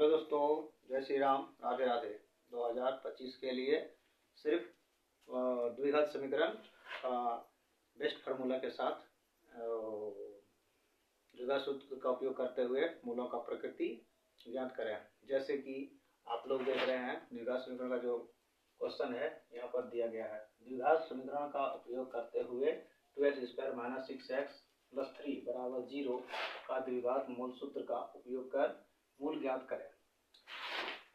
Hello दोस्तों, जय श्री राम, राधे राधे। 2025 के लिए सिर्फ द्विघात समीकरण का बेस्ट फार्मूला के साथ द्विघात सूत्र का उपयोग करते हुए मूलों का प्रकृति ज्ञात करें। जैसे कि आप लोग देख रहे हैं, द्विघात समीकरण का जो क्वेश्चन है यहाँ पर दिया गया है। द्विघात समीकरण का उपयोग करते हुए 2x² - 6x + 3 = 0 का द्विघात मूल सूत्र का उपयोग कर मूल ज्ञात करें।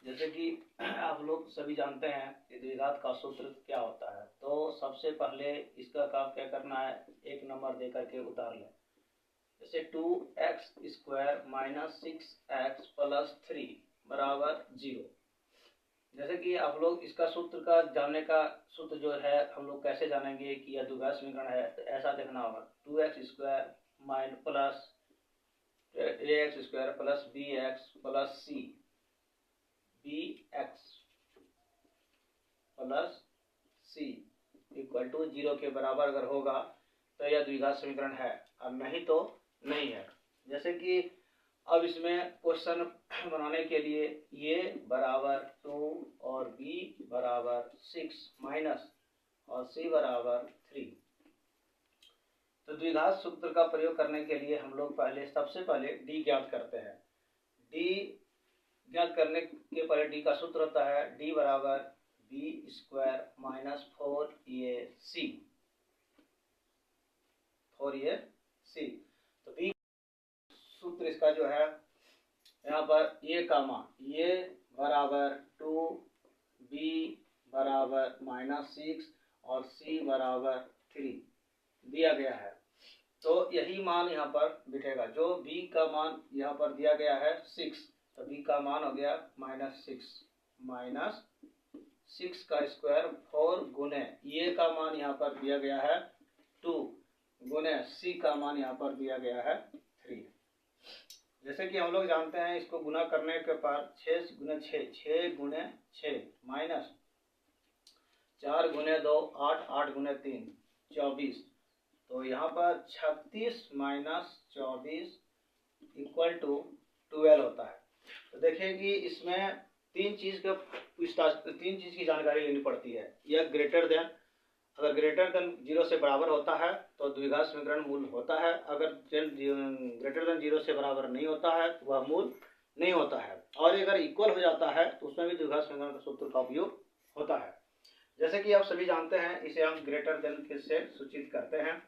जैसे कि आप लोग सभी जानते हैं कि द्विघात का सूत्र क्या होता है। तो सबसे पहले इसका काम क्या करना है, एक नंबर दे करके उतार लें। जैसे 2x² - 6x + 3 = 0। जैसे कि आप लोग इसका सूत्र का जानने का सूत्र जो है हम लोग कैसे जानेंगे कि यह द्विघात समीकरण है, तो ऐसा देखना होगा 2x² - ax² + bx + c bx + c = 0 के बराबर अगर होगा तो यह द्विघात समीकरण है, और नहीं तो नहीं है। जैसे कि अब इसमें क्वेश्चन बनाने के लिए a = 2 और b = 6 माइनस और c = 3। तो द्विघात सूत्र का प्रयोग करने के लिए हम लोग सबसे पहले d ज्ञात करते हैं। d ज्ञात करने के पहले d का सूत्र होता है d = b² - 4ac। तो b सूत्र इसका जो है यहाँ पर a का मान a = 2, b = -6 और c = 3 दिया गया है। तो यही मान यहाँ पर बिठेगा। जो b का मान यहाँ पर दिया गया है 6, तो b का मान हो गया -6 का स्क्वायर 4 गुने a का मान यहाँ पर दिया गया है 2 गुने c का मान यहाँ पर दिया गया है 3। जैसे कि हम लोग जानते हैं, इसको गुना करने के बाद 6 गुने 6 माइनस 4 गुने 2 8 8 गुने 3 24। तो यहाँ पर 36 - 24 = 12 होता है। तो देखिए कि इसमें तीन चीज की जानकारी लेनी पड़ती है। यह अगर ग्रेटर देन 0 से बराबर होता है तो द्विघात समीकरण मूल होता है। अगर ग्रेटर देन 0 से बराबर नहीं होता है तो वह मूल नहीं होता है। और अगर इक्वल हो जाता है तो उसमें भी द्विघात समीकरण का सूत्र का उपयोग होता है। जैसे कि आप सभी जानते हैं, इसे हम ग्रेटर देन से सूचित करते हैं।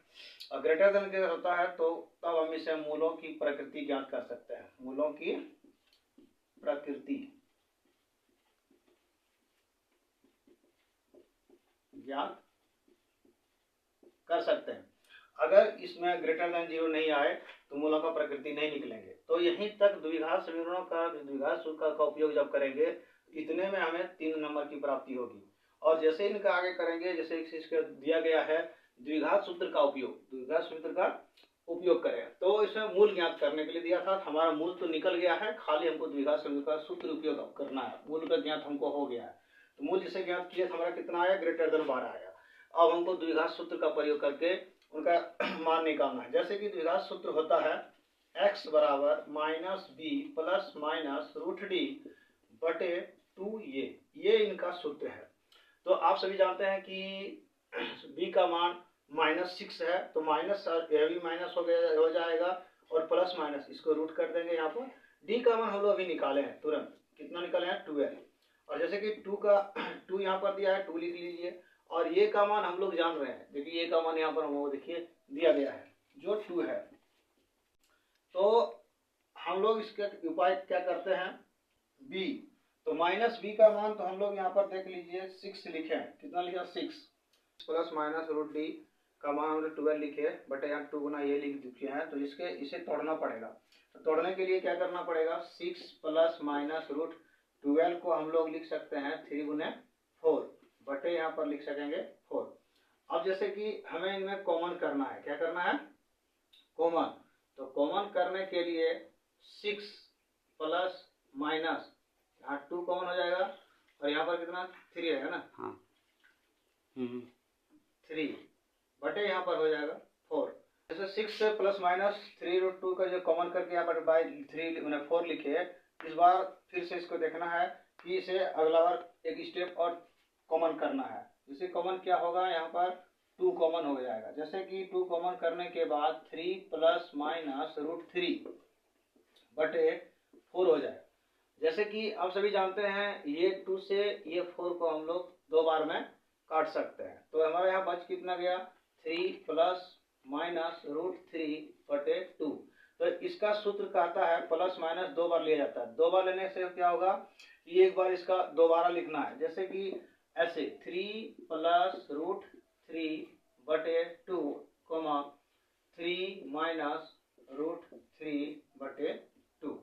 और ग्रेटर देन के होता है तो तब हम इसे मूलों की प्रकृति ज्ञात कर सकते हैं। मूलों की प्रकृति ज्ञात कर सकते हैं। अगर इसमें ग्रेटर देन 0 नहीं आए तो मूलों का प्रकृति नहीं निकलेंगे। तो यहीं तक द्विघात समीकरणों का द्विघात सूत्र का उपयोग जब करेंगे, इतने में हमें 3 नंबर की प्राप्ति होगी। और जैसे इनका आगे करेंगे, जैसे इसका दिया गया है द्विघात सूत्र का उपयोग करें, तो इसमें मूल ज्ञात करने के लिए दिया था। हमारा मूल तो निकल गया है, खाली हमको द्विघात समीकरण का सूत्र उपयोग करना है। मूल का ज्ञात हमको हो गया है। तो मूल जिसे ज्ञात किया हमारा कितना आया, ग्रेटर देन 12 आया। अब हमको द्विघात सूत्र का प्रयोग करके उनका मान निकालना है। जैसे कि द्विघात सूत्र होता है x = -b ± √d/2a। ये इनका सूत्र है। तो आप सभी जानते हैं कि b का मान -6 है, तो माइनस भी माइनस हो जाएगा और प्लस माइनस इसको रूट कर देंगे। यहाँ पर d का मान हम लोग अभी निकाले हैं, तुरंत कितना निकाले हैं 12। और जैसे कि 2 यहाँ पर दिया है, 2 लिख लीजिए। और a का मान हम लोग जान रहे हैं, देखिए a का मान यहाँ पर हम देखिए दिया गया है जो 2 है। तो हम लोग इसका उपाय क्या करते हैं, b तो -b का मान तो हम लोग यहाँ पर देख लीजिए 6 लिखे हैं। कितना लिखा 6 ± √d का मान हमने 12 लिखे, बट यहाँ 2 गुना ये लिख चुके हैं। तो इसे तोड़ना पड़ेगा। तो तोड़ने के लिए क्या करना पड़ेगा, 6 ± √12 को हम लोग लिख सकते हैं 3 गुने 4 बटे यहाँ पर लिख सकेंगे 4। अब जैसे कि हमें इनमें कॉमन करना है, क्या करना है कॉमन। तो कॉमन करने के लिए 6 प्लस माइनस यहाँ 2 कॉमन हो जाएगा और यहाँ पर कितना 3 रहेगा ना, हाँ 3 बटे यहाँ पर हो जाएगा 4। जैसे 6 से प्लस माइनस 3√2 का जो कॉमन करके यहाँ पर बाई 3 4 लिखे, इस बार फिर से इसको देखना है कि इसे अगला बार एक स्टेप और कॉमन करना है। इसे कॉमन क्या होगा, यहाँ पर 2 कॉमन हो जाएगा। जैसे कि 2 कॉमन करने के बाद 3 प्लस माइनस रूट 3 बटे 4 हो जाएगा। जैसे कि आप सभी जानते हैं ये 2 से ये 4 को हम लोग 2 बार में काट सकते हैं। तो हमारे यहाँ बच कितना गया, 3 प्लस माइनस रूट 3 बटे 2। तो इसका सूत्र कहता है प्लस माइनस 2 बार लिया जाता है। 2 बार लेने से क्या होगा कि एक बार इसका दोबारा लिखना है। जैसे कि ऐसे 3 प्लस रूट 3 बटे 2 कोमा 3 माइनस रूट 3 बटे 2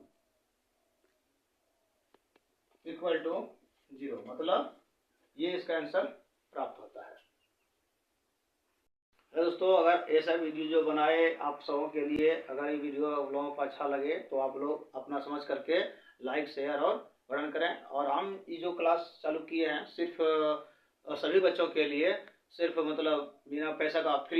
इक्वल टू 0, मतलब ये इसका आंसर प्राप्त होता है। दोस्तों, अगर ऐसा वीडियो जो बनाए आप सबों के लिए, अगर ये वीडियो आप लोगों को अच्छा लगे तो आप लोग अपना समझ करके लाइक शेयर और बटन करें। और हम ये जो क्लास चालू किए हैं सिर्फ सभी बच्चों के लिए, सिर्फ मतलब बिना पैसा का फ्री